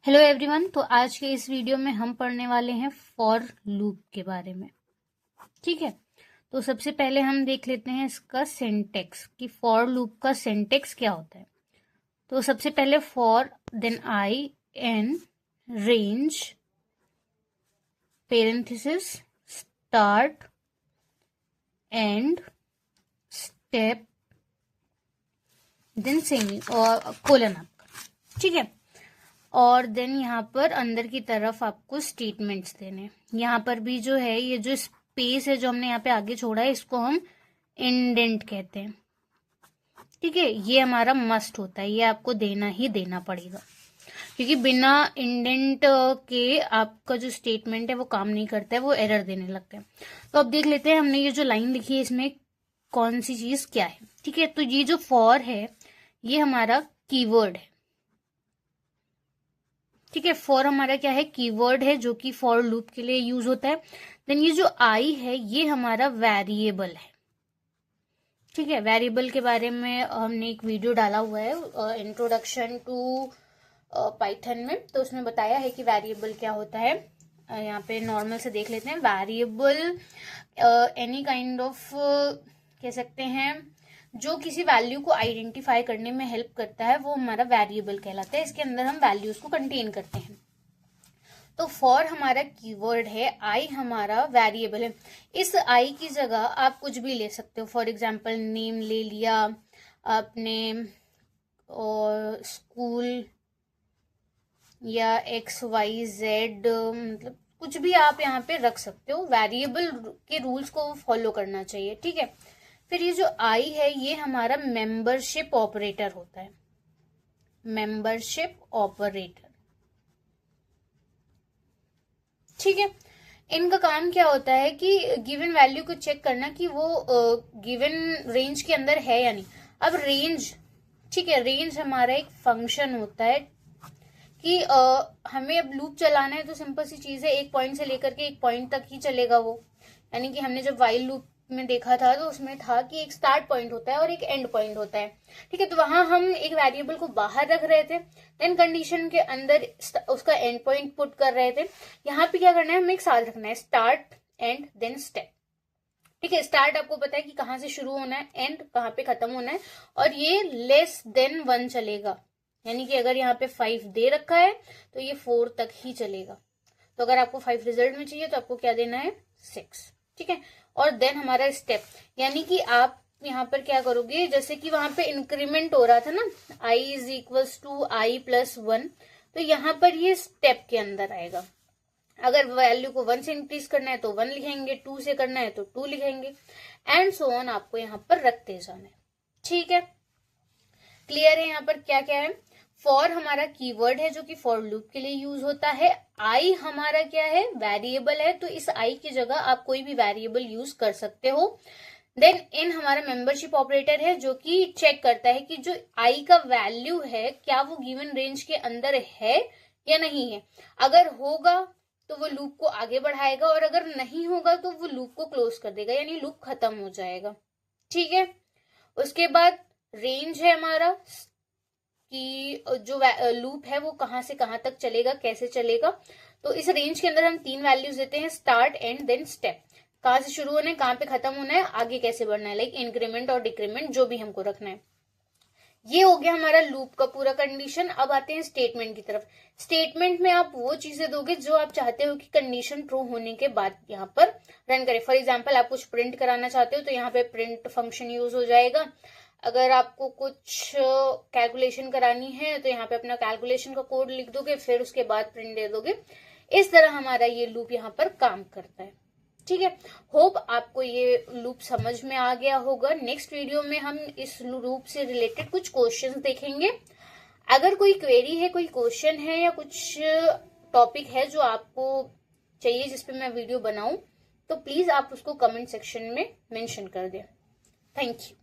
Hello everyone. तो आज के इस वीडियो में हम पढ़ने वाले हैं फॉर लूप के बारे में। ठीक है, तो सबसे पहले हम देख लेते हैं इसका सिंटेक्स कि फॉर लूप का सिंटेक्स क्या होता है। तो सबसे पहले for, then i in, range, parenthesis, start, end, step, then semi और कोलन आपका। ठीक है, और देन यहाँ पर अंदर की तरफ आपको स्टेटमेंट्स देने। यहाँ पर भी जो है ये जो स्पेस है जो हमने यहाँ पे आगे छोड़ा है इसको हम इंडेंट कहते हैं। ठीक है, ये हमारा मस्ट होता है, ये आपको देना ही देना पड़ेगा क्योंकि बिना इंडेंट के आपका जो स्टेटमेंट है वो काम नहीं करता है, वो एरर देने लगता है। तो अब देख लेते हैं हमने ये जो लाइन लिखी है इसमें कौन सी चीज क्या है। ठीक है, तो ये जो फॉर है ये हमारा कीवर्ड है। ठीक है, फॉर हमारा क्या है, कीवर्ड है जो कि फॉर लूप के लिए यूज होता है। देन ये जो आई है ये हमारा वेरिएबल है। ठीक है, वेरिएबल के बारे में हमने एक वीडियो डाला हुआ है इंट्रोडक्शन टू पाइथन में, तो उसमें बताया है कि वेरिएबल क्या होता है। यहाँ पे नॉर्मल से देख लेते हैं। वेरिएबल एनी काइंड ऑफ कह सकते हैं जो किसी वैल्यू को आइडेंटिफाई करने में हेल्प करता है वो हमारा वेरिएबल कहलाता है। इसके अंदर हम वैल्यूज को कंटेन करते हैं। तो फॉर हमारा कीवर्ड है, आई हमारा वेरिएबल है। इस आई की जगह आप कुछ भी ले सकते हो। फॉर एग्जांपल नेम ले लिया आपने, और स्कूल या XYZ, मतलब कुछ भी आप यहाँ पे रख सकते हो। वेरिएबल के रूल्स को फॉलो करना चाहिए। ठीक है, फिर ये जो आई है ये हमारा मेंबरशिप ऑपरेटर होता है। मेंबरशिप ऑपरेटर, ठीक है, इनका काम क्या होता है कि गिवन वैल्यू को चेक करना कि वो गिवन रेंज के अंदर है या नहीं। अब रेंज, ठीक है, रेंज हमारा एक फंक्शन होता है कि हमें अब लूप चलाना है तो सिंपल सी चीज है, एक पॉइंट से लेकर के एक पॉइंट तक ही चलेगा वो। यानी कि हमने जब वाइल लूप में देखा था तो उसमें था कि एक स्टार्ट पॉइंट होता है और एक एंड पॉइंट होता है। ठीक है, तो वहां हम एक वेरिएबल को बाहर रख रहे थे, देन कंडीशन के अंदर उसका एंड पॉइंट पुट कर रहे थे। यहाँ पे क्या करना है, हमें एक साथ रखना है, स्टार्ट एंड देन स्टेप। ठीक है, स्टार्ट आपको पता है कि कहाँ से शुरू होना है, एंड कहाँ पे खत्म होना है, और ये लेस देन 1 चलेगा। यानी कि अगर यहाँ पे 5 दे रखा है तो ये 4 तक ही चलेगा। तो अगर आपको 5 रिजल्ट में चाहिए तो आपको क्या देना है, 6। ठीक है, और देन हमारा स्टेप, यानी कि आप यहाँ पर क्या करोगे, जैसे कि वहां पे इंक्रीमेंट हो रहा था ना, i is equals to i plus 1, तो यहाँ पर ये स्टेप के अंदर आएगा। अगर वैल्यू को 1 से इंक्रीज करना है तो 1 लिखेंगे, 2 से करना है तो 2 लिखेंगे, एंड सो ऑन आपको यहाँ पर रखते जाना है। ठीक है, क्लियर है यहाँ पर क्या क्या है। फॉर हमारा कीवर्ड है जो कि फॉर लूप के लिए यूज होता है। आई हमारा क्या है, वेरिएबल है, तो इस आई की जगह आप कोई भी वेरिएबल यूज कर सकते हो। देन इन हमारा मेंबरशिप ऑपरेटर है जो कि चेक करता है कि जो आई का वैल्यू है क्या वो गिवन रेंज के अंदर है या नहीं है। अगर होगा तो वो लूप को आगे बढ़ाएगा, और अगर नहीं होगा तो वो लूप को क्लोज कर देगा, यानी लूप खत्म हो जाएगा। ठीक है, उसके बाद रेंज है हमारा कि जो लूप है वो कहां से कहां तक चलेगा, कैसे चलेगा। तो इस रेंज के अंदर हम 3 वैल्यूज देते हैं, स्टार्ट एंड देन स्टेप। कहां से शुरू होना है, कहां पे खत्म होना है, आगे कैसे बढ़ना है, लाइक इंक्रीमेंट और डिक्रीमेंट जो भी हमको रखना है। ये हो गया हमारा लूप का पूरा कंडीशन। अब आते हैं स्टेटमेंट की तरफ। स्टेटमेंट में आप वो चीजें दोगे जो आप चाहते हो कि कंडीशन ट्रू होने के बाद यहाँ पर रन करे। फॉर एग्जाम्पल आप कुछ प्रिंट कराना चाहते हो तो यहाँ पे प्रिंट फंक्शन यूज हो जाएगा। अगर आपको कुछ कैलकुलेशन करानी है तो यहाँ पे अपना कैलकुलेशन का कोड लिख दोगे, फिर उसके बाद प्रिंट दे दोगे। इस तरह हमारा ये लूप यहाँ पर काम करता है। ठीक है, होप आपको ये लूप समझ में आ गया होगा। नेक्स्ट वीडियो में हम इस लूप से रिलेटेड कुछ क्वेश्चंस देखेंगे। अगर कोई क्वेरी है, कोई क्वेश्चन है या कुछ टॉपिक है जो आपको चाहिए जिसपे मैं वीडियो बनाऊं, तो प्लीज आप उसको कमेंट सेक्शन में मेंशन कर दें। Thank you.